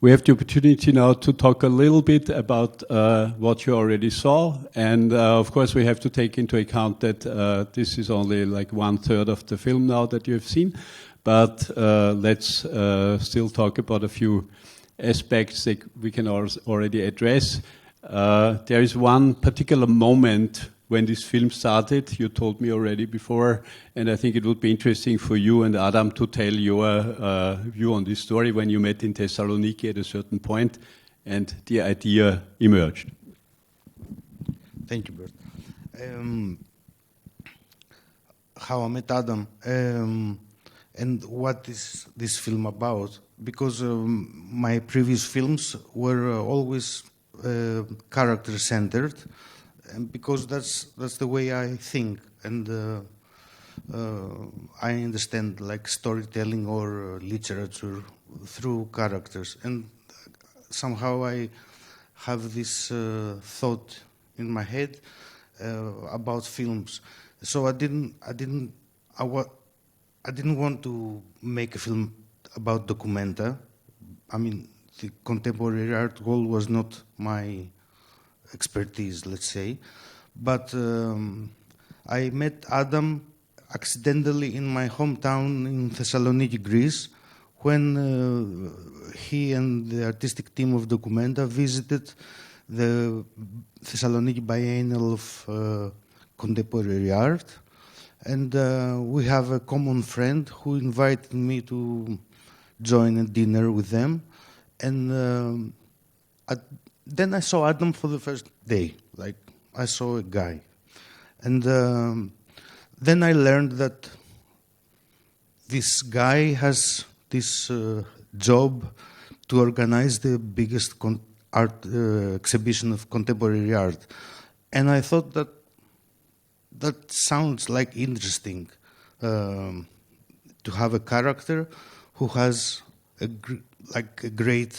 We have the opportunity now to talk a little bit about what you already saw. And of course, we have to take into account that this is only like 1/3 of the film now that you have seen. But let's still talk about a few aspects that we can already address. There is one particular moment when this film started, you told me already before, and I think it would be interesting for you and Adam to tell your view on this story when you met in Thessaloniki at a certain point and the idea emerged. Thank you, Bert. How I met Adam and what is this film about? Because my previous films were always character-centered, and because that's the way I think, and I understand like storytelling or literature through characters, and somehow I have this thought in my head about films. So I didn't want to make a film about Documenta. I mean, the contemporary art goal was not my expertise, let's say. But I met Adam accidentally in my hometown in Thessaloniki, Greece, when he and the artistic team of Documenta visited the Thessaloniki Biennale of Contemporary Art. And we have a common friend who invited me to join a dinner with them. And then I saw Adam for the first day, like I saw a guy. And then I learned that this guy has this job to organize the biggest art exhibition of contemporary art. And I thought that sounds like interesting, to have a character who has a great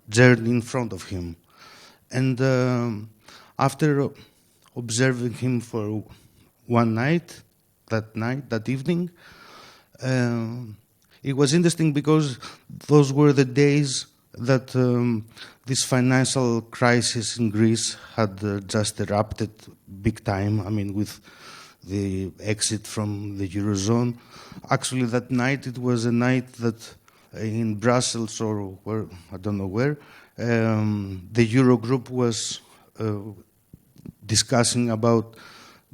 journey in front of him. And after observing him for that evening, it was interesting because those were the days that this financial crisis in Greece had just erupted big time. I mean, with the exit from the Eurozone. Actually, that night, it was a night that in Brussels or where, I don't know where, the Eurogroup was discussing about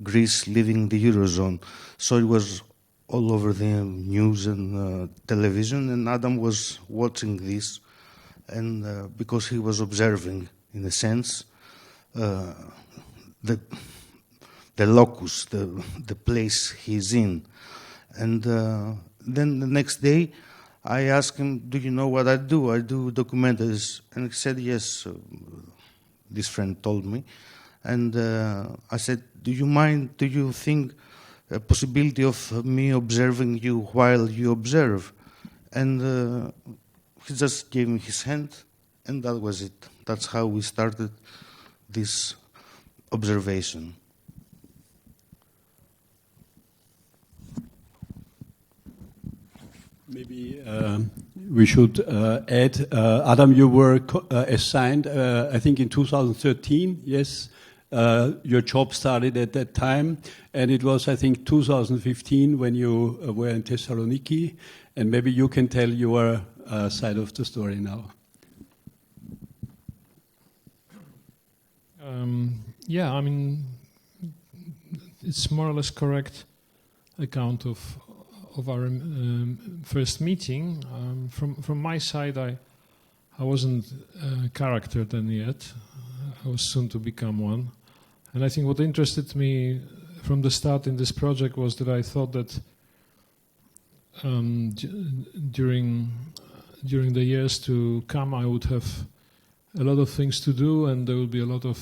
Greece leaving the Eurozone. So it was all over the news and television, and Adam was watching this, and because he was observing, in a sense, the locus, the place he's in. And then the next day, I asked him, do you know what I do? I do documentaries. And he said, yes, this friend told me. And I said, do you think a possibility of me observing you while you observe? And he just gave me his hand, and that was it. That's how we started this observation. Maybe we should add, Adam, you were assigned, I think in 2013, yes? Your job started at that time, and it was, I think, 2015 when you were in Thessaloniki, and maybe you can tell your side of the story now. Yeah, I mean, it's more or less correct account of our first meeting. From my side, I wasn't a character then yet. I was soon to become one. And I think what interested me from the start in this project was that I thought that during the years to come, I would have a lot of things to do, and there would be a lot of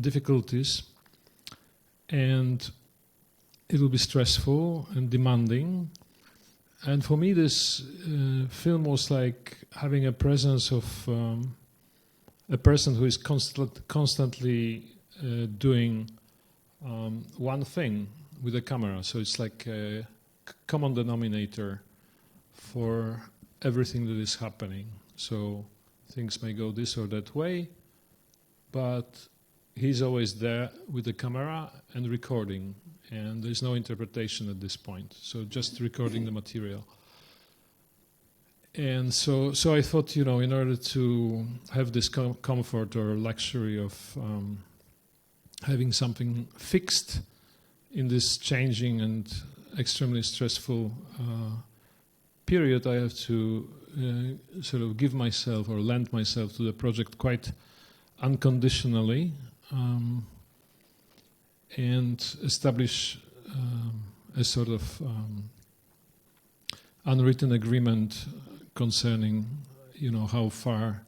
difficulties, and it will be stressful and demanding. And for me, this film was like having a presence of a person who is constantly doing one thing with a camera. So it's like a common denominator for everything that is happening. So things may go this or that way, but he's always there with the camera and recording, and there's no interpretation at this point. So just recording the material. And so I thought, in order to have this comfort or luxury of having something fixed in this changing and extremely stressful period, I have to sort of give myself or lend myself to the project quite unconditionally and establish a sort of unwritten agreement concerning, how far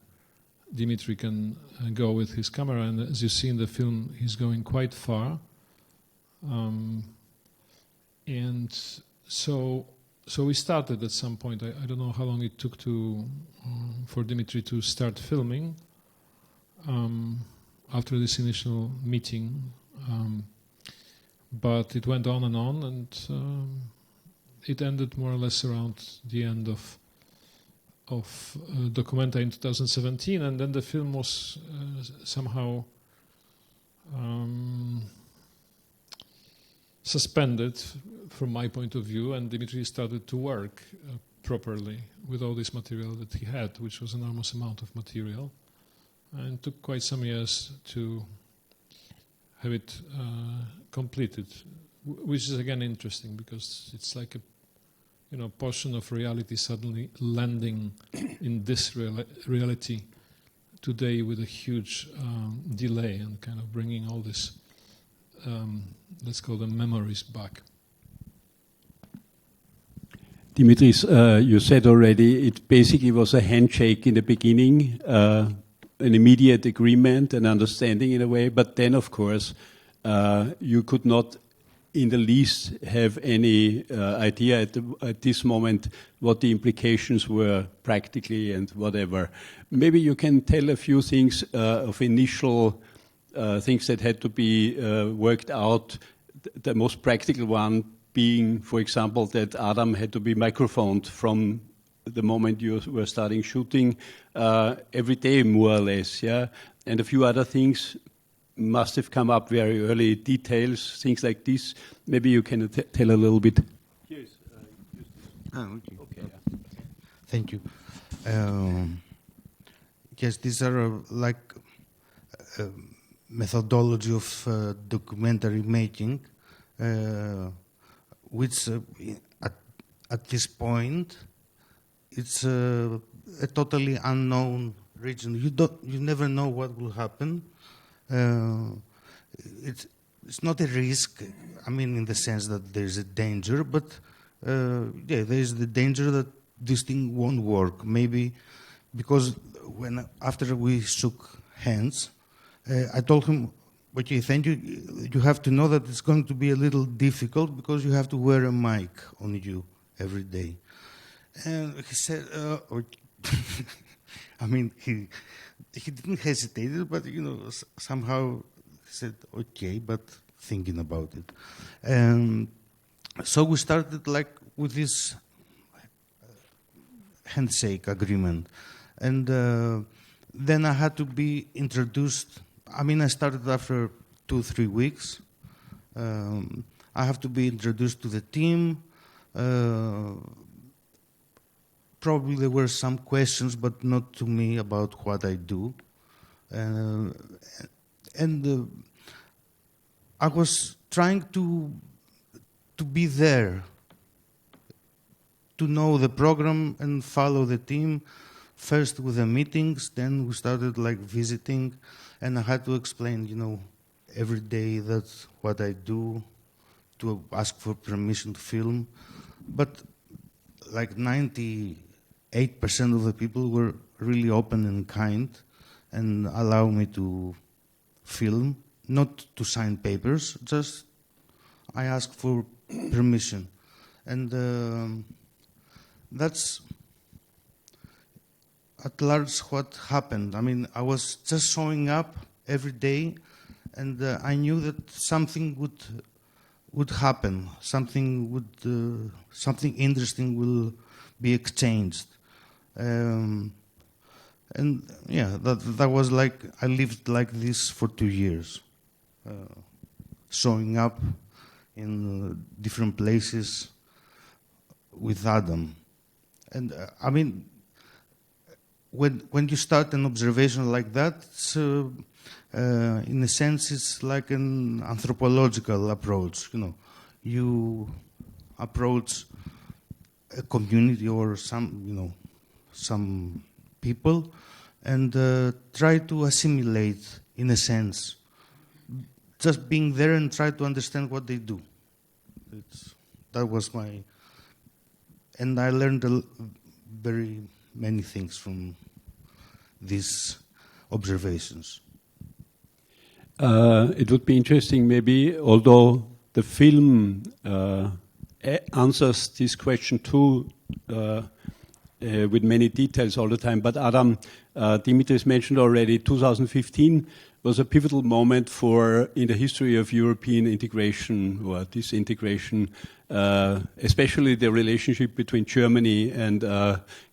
Dimitri can go with his camera. And as you see in the film, he's going quite far. And so we started at some point. I don't know how long it took for Dimitri to start filming after this initial meeting. But it went on, and it ended more or less around the end of Documenta in 2017, and then the film was somehow suspended from my point of view, and Dimitri started to work properly with all this material that he had, which was an enormous amount of material, and it took quite some years to have it completed, which is again interesting because it's like a portion of reality suddenly landing in this reality today with a huge delay and kind of bringing all this, let's call them memories back. Dimitris, you said already it basically was a handshake in the beginning, an immediate agreement, an understanding in a way, but then of course you could not in the least have any idea at this moment what the implications were practically and whatever. Maybe you can tell a few things of initial things that had to be worked out. The most practical one being, for example, that Adam had to be microphoned from the moment you were starting shooting every day, more or less, yeah, and a few other things must have come up very early, details, things like this. Maybe you can tell a little bit. Yes. Okay. Okay. Thank you. Yes, these are methodology of documentary making, which at this point it's a totally unknown region. You never know what will happen. It's not a risk, in the sense that there's a danger, but there's the danger that this thing won't work. Maybe because after we shook hands, I told him, okay, thank you. You have to know that it's going to be a little difficult because you have to wear a mic on you every day. And he said, okay. He didn't hesitate, but somehow he said, okay, but thinking about it. And so we started with this handshake agreement. And then I had to be introduced. I started after 2-3 weeks. I have to be introduced to the team. Probably there were some questions, but not to me, about what I do. And I was trying to be there, to know the program and follow the team, first with the meetings, then we started visiting, and I had to explain, every day that's what I do, to ask for permission to film. But 98% of the people were really open and kind and allow me to film, not to sign papers, just I asked for permission. And that's at large what happened. I was just showing up every day, and I knew that something would happen, something interesting will be exchanged. And yeah, that was like, I lived like this for 2 years, showing up in different places with Adam. And I mean, when you start an observation like that, it's, in a sense, it's like an anthropological approach. You know, you approach a community or some people, and try to assimilate, in a sense, just being there and try to understand what they do. That was my, and I learned very many things from these observations. It would be interesting, maybe, although the film answers this question too with many details all the time. But Adam, Dimitris mentioned already, 2015 was a pivotal moment in the history of European integration or disintegration, especially the relationship between Germany and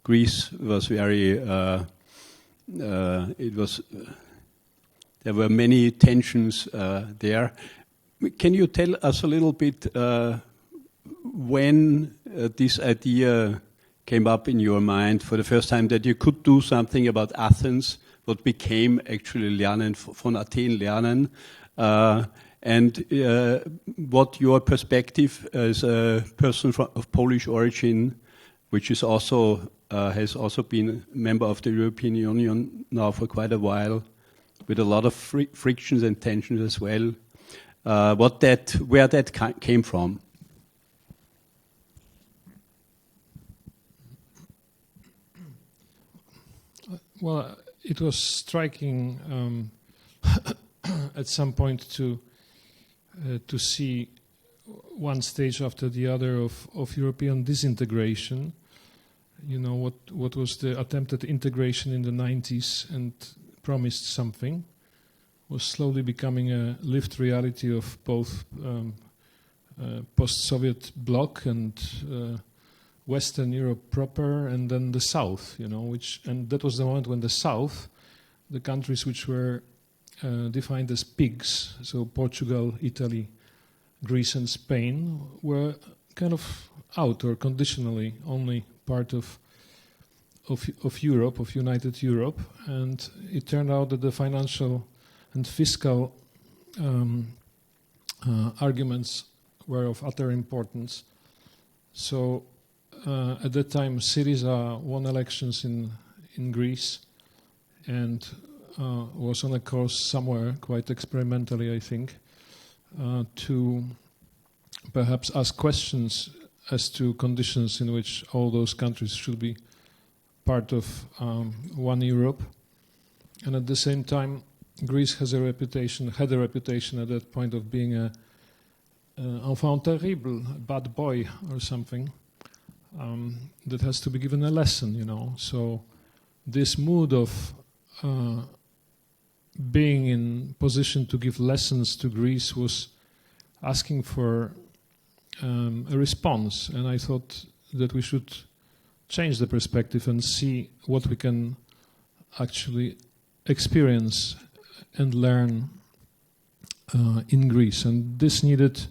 Greece was very. There were many tensions there. Can you tell us a little bit when this idea came up in your mind for the first time that you could do something about Athens, what became actually Lernen, von Athen lernen, and what your perspective as a person of Polish origin, which is also has also been a member of the European Union now for quite a while, with a lot of frictions and tensions as well, where that came from. Well, it was striking at some point to see one stage after the other of European disintegration. You know, what was the attempted integration in the 90s and promised something, was slowly becoming a lived reality of both post-Soviet bloc and Western Europe proper, and then the South, you know, and that was the moment when the South, the countries which were defined as pigs, so Portugal, Italy, Greece and Spain, were kind of out or conditionally only part of Europe, of United Europe, and it turned out that the financial and fiscal arguments were of utter importance. So at that time, Syriza won elections in Greece and was on a course somewhere, quite experimentally, I think, to perhaps ask questions as to conditions in which all those countries should be part of one Europe. And at the same time, Greece had a reputation at that point of being a enfant terrible, a bad boy or something, that has to be given a lesson, you know. So this mood of being in position to give lessons to Greece was asking for a response, and I thought that we should change the perspective and see what we can actually experience and learn in Greece. And this needed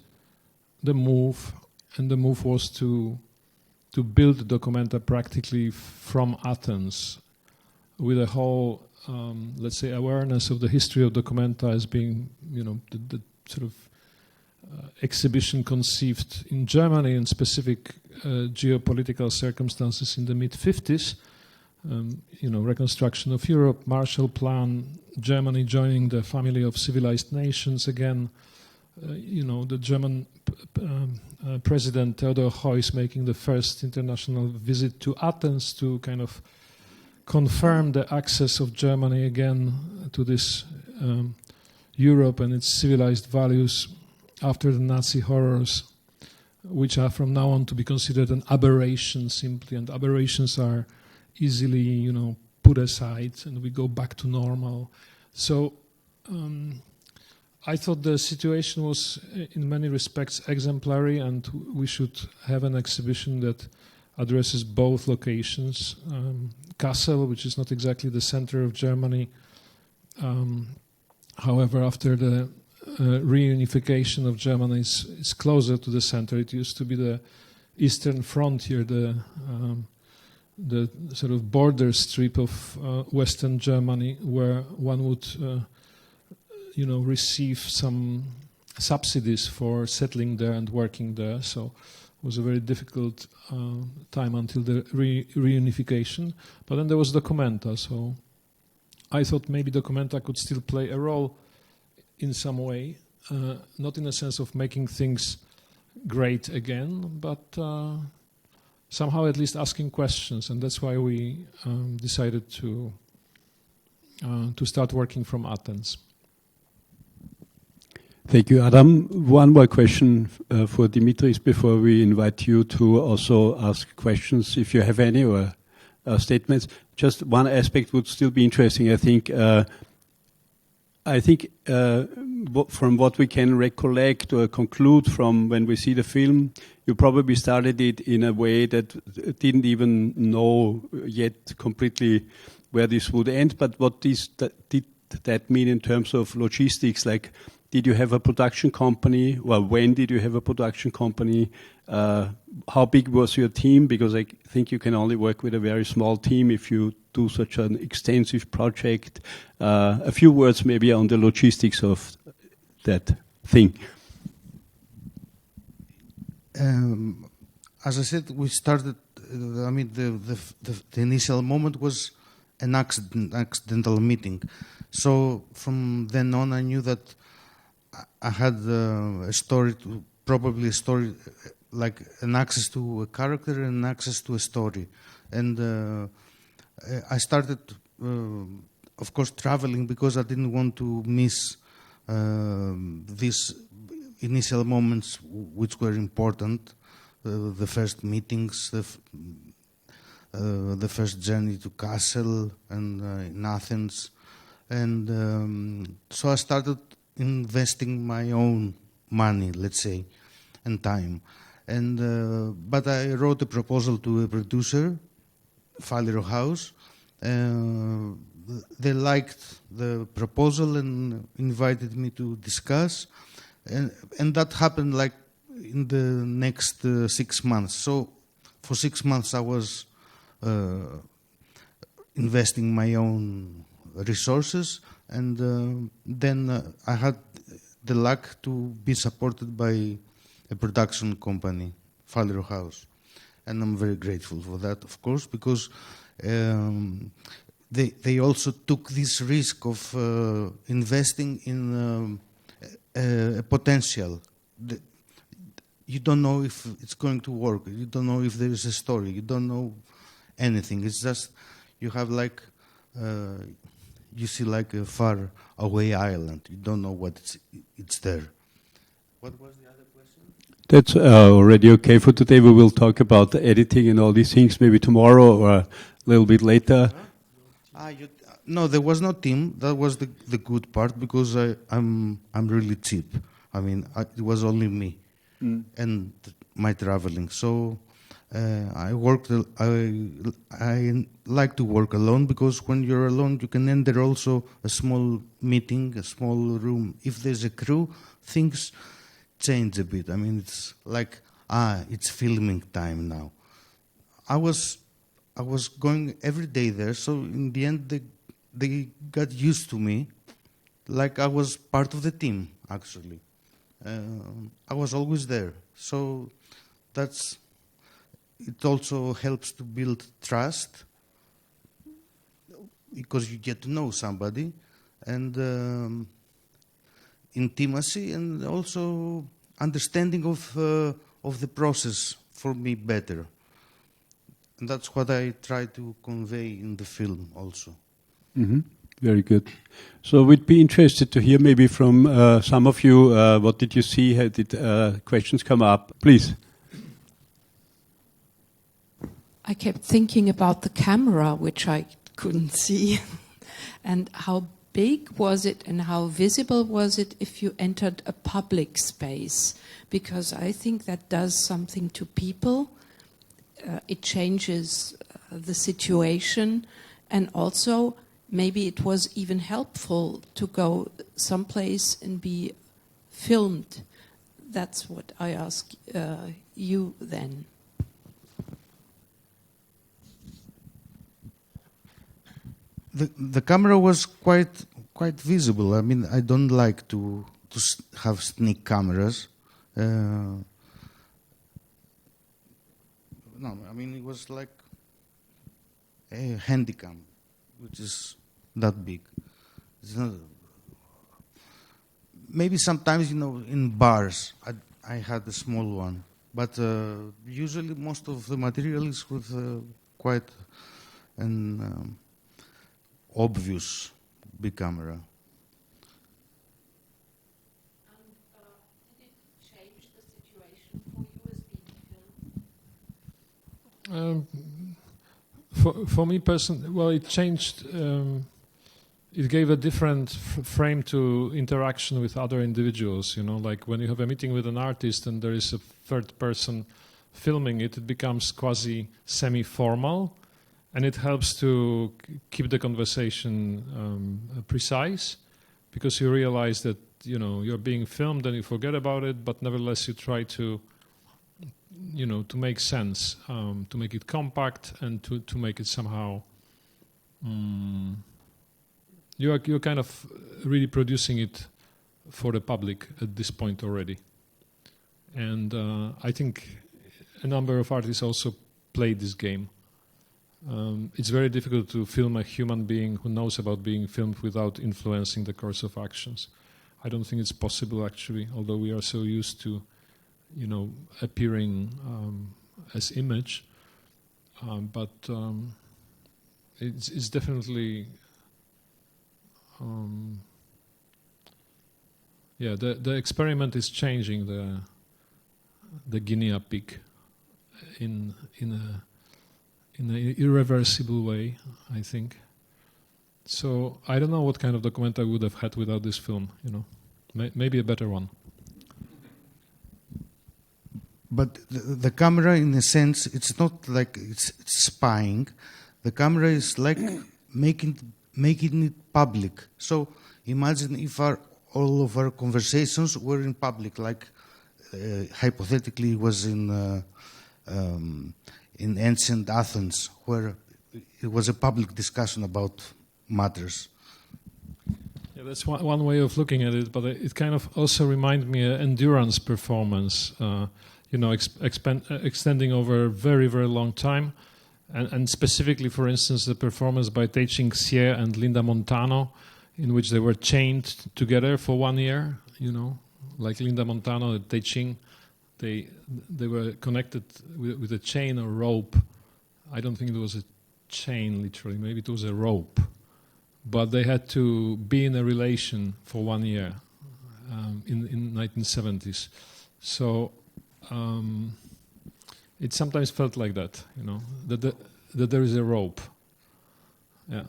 the move, and the move was to build Documenta practically from Athens, with a whole, let's say, awareness of the history of Documenta as being, you know, the sort of exhibition conceived in Germany in specific geopolitical circumstances in the mid-50s. You know, reconstruction of Europe, Marshall Plan, Germany joining the family of civilized nations again. You know, the German President Theodor Heuss making the first international visit to Athens to kind of confirm the access of Germany again to this Europe and its civilized values after the Nazi horrors, which are from now on to be considered an aberration simply, and aberrations are easily, you know, put aside and we go back to normal. So I thought the situation was in many respects exemplary, and we should have an exhibition that addresses both locations. Kassel, which is not exactly the center of Germany. However, after the reunification of Germany, is closer to the center. It used to be the eastern frontier, the sort of border strip of Western Germany, where one would, receive some subsidies for settling there and working there. So it was a very difficult time until the reunification. But then there was Documenta. So I thought maybe Documenta could still play a role in some way, not in a sense of making things great again, but somehow at least asking questions, and that's why we decided to start working from Athens. Thank you, Adam. One more question for Dimitris before we invite you to also ask questions, if you have any, or statements. Just one aspect would still be interesting, I think. From what we can recollect or conclude from when we see the film, you probably started it in a way that didn't even know yet completely where this would end. But what did that mean in terms of logistics? Like, did you have a production company? Well, when did you have a production company? How big was your team? Because I think you can only work with a very small team if you do such an extensive project. A few words maybe on the logistics of that thing. As I said, we started. The initial moment was an accidental meeting. So from then on, I knew that I had a story, like an access to a character and access to a story. And I started, of course, traveling because I didn't want to miss these initial moments which were important, the first meetings, the first journey to Kassel and in Athens. And so I started investing my own money, let's say, and time. And but I wrote a proposal to a producer, Falero House. They liked the proposal and invited me to discuss. And that happened like in the next 6 months. So for 6 months I was investing my own resources, and then I had the luck to be supported by a production company, Falero House. And I'm very grateful for that, of course, because they also took this risk of investing in a potential. You don't know if it's going to work. You don't know if there is a story. You don't know anything. It's just you have like you see like a far away island. You don't know what it's there. What was the other question? That's already okay for today. We will talk about the editing and all these things maybe tomorrow or a little bit later. No, there was no team. That was the good part, because I'm really cheap. I mean, it was only me and my traveling. So I like to work alone, because when you're alone, you can enter also a small meeting, a small room. If there's a crew, things change a bit. I mean, it's like, it's filming time now. I was going every day there, so in the end, they got used to me, like I was part of the team, actually. I was always there. So it also helps to build trust, because you get to know somebody, and intimacy, and also understanding of the process for me better. And that's what I try to convey in the film also. Mm-hmm. Very good. So we'd be interested to hear maybe from some of you, what did you see? How did questions come up? Please. I kept thinking about the camera, which I couldn't see, and how big was it and how visible was it if you entered a public space? Because I think that does something to people. it changes the situation, and also maybe it was even helpful to go someplace and be filmed. That's what I ask you then. The camera was quite visible. I mean, I don't like to have sneak cameras. No, I mean, it was like a handycam, which is that big. It's not, maybe sometimes, in bars, I had a small one. But usually most of the material is with quite an obvious big camera. Did it change the situation for you as being filmed? For me personally, well, it changed. It gave a different frame to interaction with other individuals. Like when you have a meeting with an artist and there is a third person filming it, it becomes quasi semi-formal, and it helps to keep the conversation precise, because you realize that you're being filmed and you forget about it, but nevertheless you try to to make sense, to make it compact, and to make it somehow. You're kind of really producing it for the public at this point already, and I think a number of artists also play this game. It's very difficult to film a human being who knows about being filmed without influencing the course of actions. I don't think it's possible, actually, although we are so used to, appearing as image. But it's definitely, the experiment is changing the guinea pig in an irreversible way, I think. So I don't know what kind of document I would have had without this film. Maybe a better one. But the camera, in a sense, it's not like it's spying. The camera is like making it public. So imagine if all of our conversations were in public, like hypothetically it was in ancient Athens, where it was a public discussion about matters. Yeah, that's one way of looking at it, but it kind of also reminds me of endurance performance, extending over a very, very long time. And specifically, for instance, the performance by Tei-Ching Hsieh and Linda Montano, in which they were chained together for 1 year, like Linda Montano and Tei-Ching. They were connected with a chain or rope. I don't think it was a chain, literally. Maybe it was a rope. But they had to be in a relation for 1 year in 1970s. So it sometimes felt like that, that there is a rope. Yeah.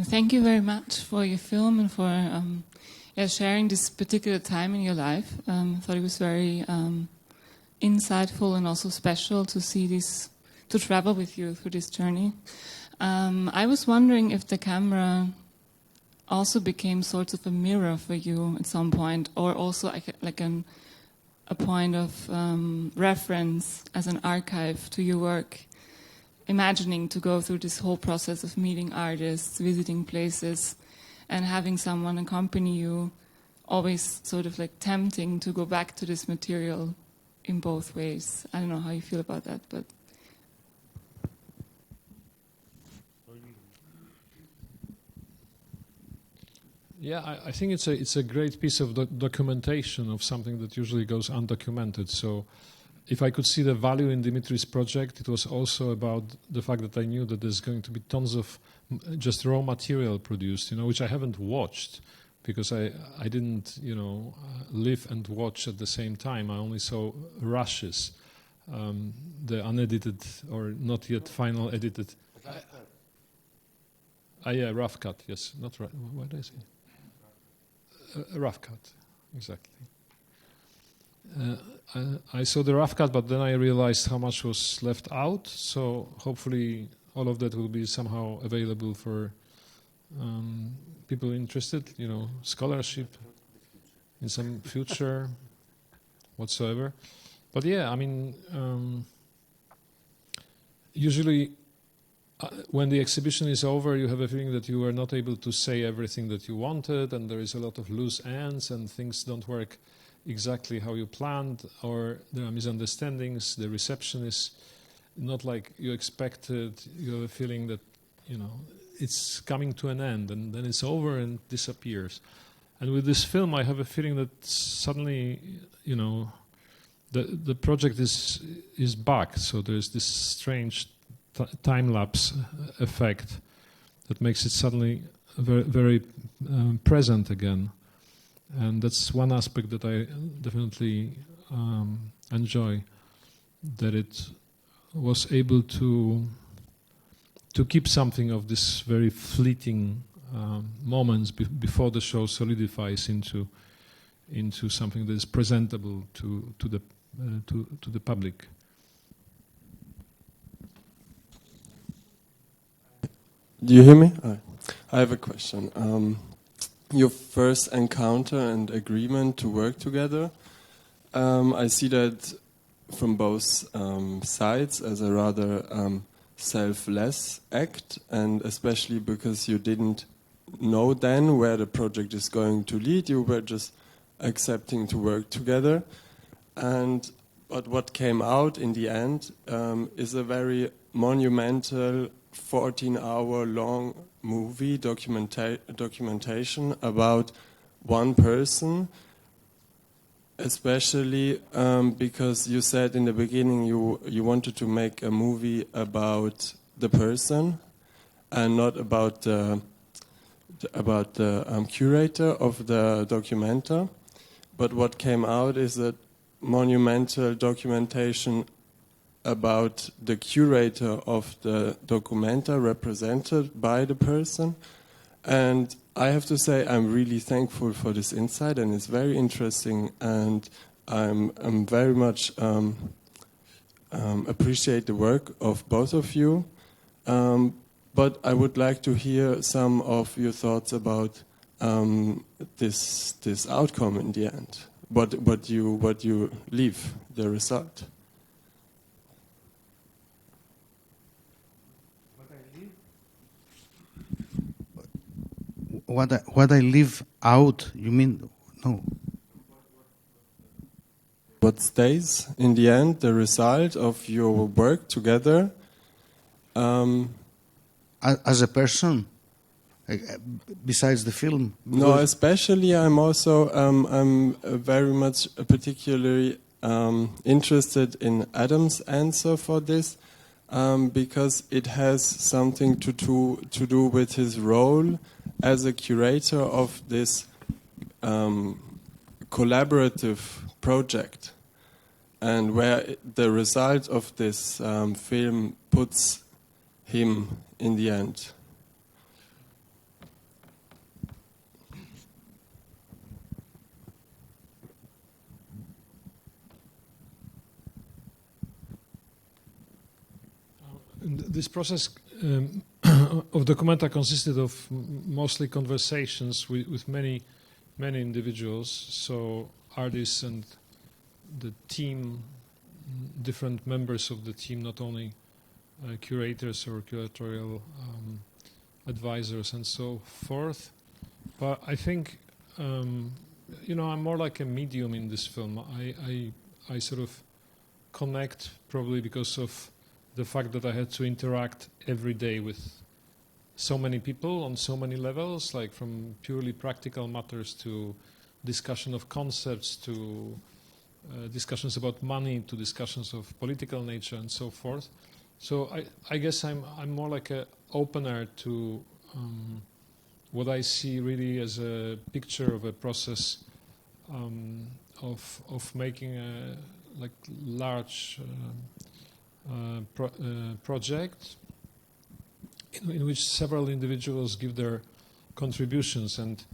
Thank you very much for your film and for sharing this particular time in your life. I thought it was very insightful and also special to see this, to travel with you through this journey. I was wondering if the camera also became sort of a mirror for you at some point, or also like a point of reference as an archive to your work, imagining to go through this whole process of meeting artists, visiting places, and having someone accompany you, always sort of like tempting to go back to this material in both ways. I don't know how you feel about that, but... Yeah, I think it's a great piece of documentation of something that usually goes undocumented. So if I could see the value in Dimitris' project, it was also about the fact that I knew that there's going to be tons of just raw material produced, which I haven't watched because I didn't, live and watch at the same time. I only saw rushes, the unedited or not yet final edited. Rough cut, yes. Not right. What did I say? A rough cut, exactly. I saw the rough cut, but then I realized how much was left out. So hopefully all of that will be somehow available for people interested, scholarship in some future whatsoever. But yeah, I mean, usually when the exhibition is over, you have a feeling that you were not able to say everything that you wanted, and there is a lot of loose ends, and things don't work exactly how you planned, or there are misunderstandings, the reception is not like you expected, you have a feeling that, it's coming to an end, and then it's over and disappears. And with this film, I have a feeling that suddenly, the project is back, so there's this strange time-lapse effect that makes it suddenly very, very present again. And that's one aspect that I definitely enjoy, that it was able to keep something of this very fleeting moments before the show solidifies into something that is presentable to the public. Do you hear me? I have a question. Your first encounter and agreement to work together, I see that from both sides as a rather selfless act, and especially because you didn't know then where the project is going to lead, you were just accepting to work together. But what came out in the end is a very monumental 14-hour long movie documentation about one person, especially because you said in the beginning you wanted to make a movie about the person and not about the curator of the Documenta. But what came out is a monumental documentation about the curator of the Documenta represented by the person. And I have to say I'm really thankful for this insight, and it's very interesting, and I'm very much appreciate the work of both of you. But I would like to hear some of your thoughts about this outcome in the end. What you leave, the result. What I leave out, you mean? No. What stays in the end, the result of your work together? As a person, besides the film? No, especially I'm also I'm very much particularly interested in Adam's answer for this, because it has something to do with his role as a curator of this collaborative project, and where the result of this film puts him in the end. This process of Documenta consisted of mostly conversations with many individuals, so artists and the team, different members of the team, not only curators or curatorial advisors and so forth. But I think, I'm more like a medium in this film. I sort of connect probably because of the fact that I had to interact every day with so many people on so many levels, like from purely practical matters to discussion of concepts to discussions about money to discussions of political nature and so forth. So I guess I'm more like an opener to what I see really as a picture of a process of making a large project in which several individuals give their contributions, and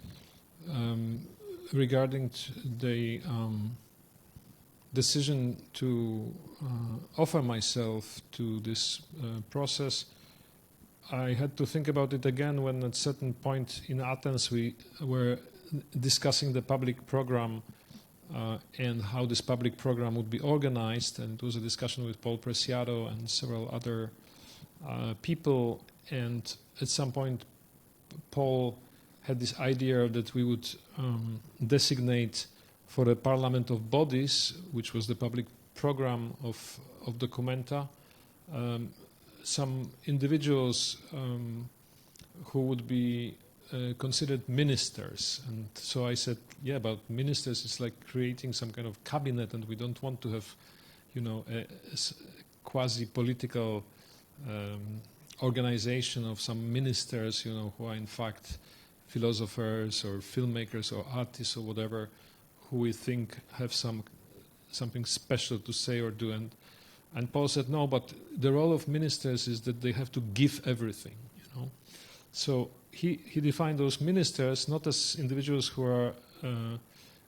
regarding the decision to offer myself to this process, I had to think about it again when at a certain point in Athens we were discussing the public program and how this public program would be organized, and it was a discussion with Paul Preciado and several other people, and at some point Paul had this idea that we would designate for the Parliament of Bodies, which was the public program of Documenta, some individuals who would be considered ministers. And so I said, yeah, but ministers is like creating some kind of cabinet, and we don't want to have, a quasi-political organization of some ministers, who are in fact philosophers or filmmakers or artists or whatever, who we think have something special to say or do. And Paul said, no, but the role of ministers is that they have to give everything, So he defined those ministers not as individuals who are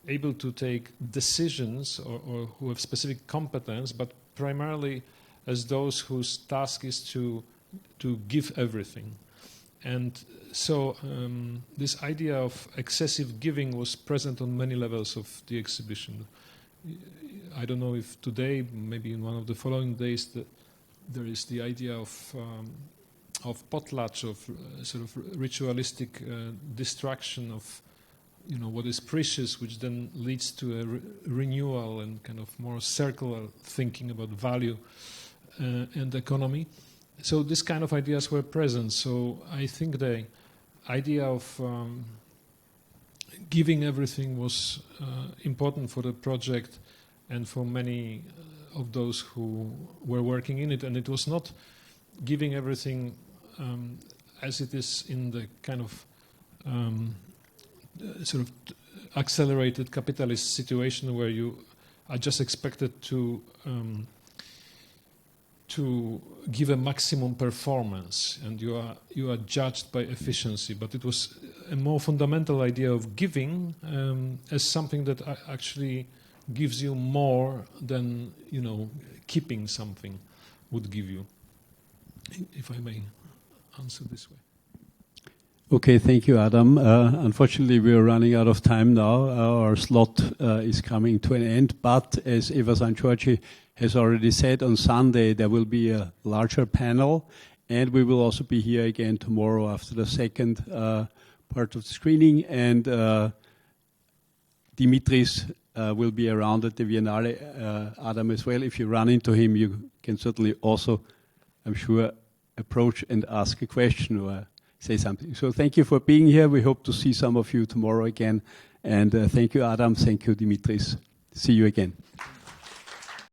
able to take decisions or who have specific competence, but primarily as those whose task is to give everything. And so this idea of excessive giving was present on many levels of the exhibition. I don't know if today, maybe in one of the following days, there is the idea of potlatch, of sort of ritualistic destruction of what is precious, which then leads to a renewal and kind of more circular thinking about value and economy. So this kind of ideas were present. So I think the idea of giving everything was important for the project and for many of those who were working in it. And it was not giving everything as it is in the kind of sort of accelerated capitalist situation where you are just expected to give a maximum performance, and you are judged by efficiency. But it was a more fundamental idea of giving as something that actually gives you more than keeping something would give you. If I may answer this way. Okay, thank you, Adam. Unfortunately, we are running out of time now. Our slot is coming to an end, but as Eva Sangiorgi has already said, on Sunday there will be a larger panel, and we will also be here again tomorrow after the second part of the screening, and Dimitris will be around at the Viennale, Adam as well. If you run into him, you can certainly also, I'm sure, approach and ask a question or say something. So thank you for being here. We hope to see some of you tomorrow again. And thank you, Adam. Thank you, Dimitris. See you again.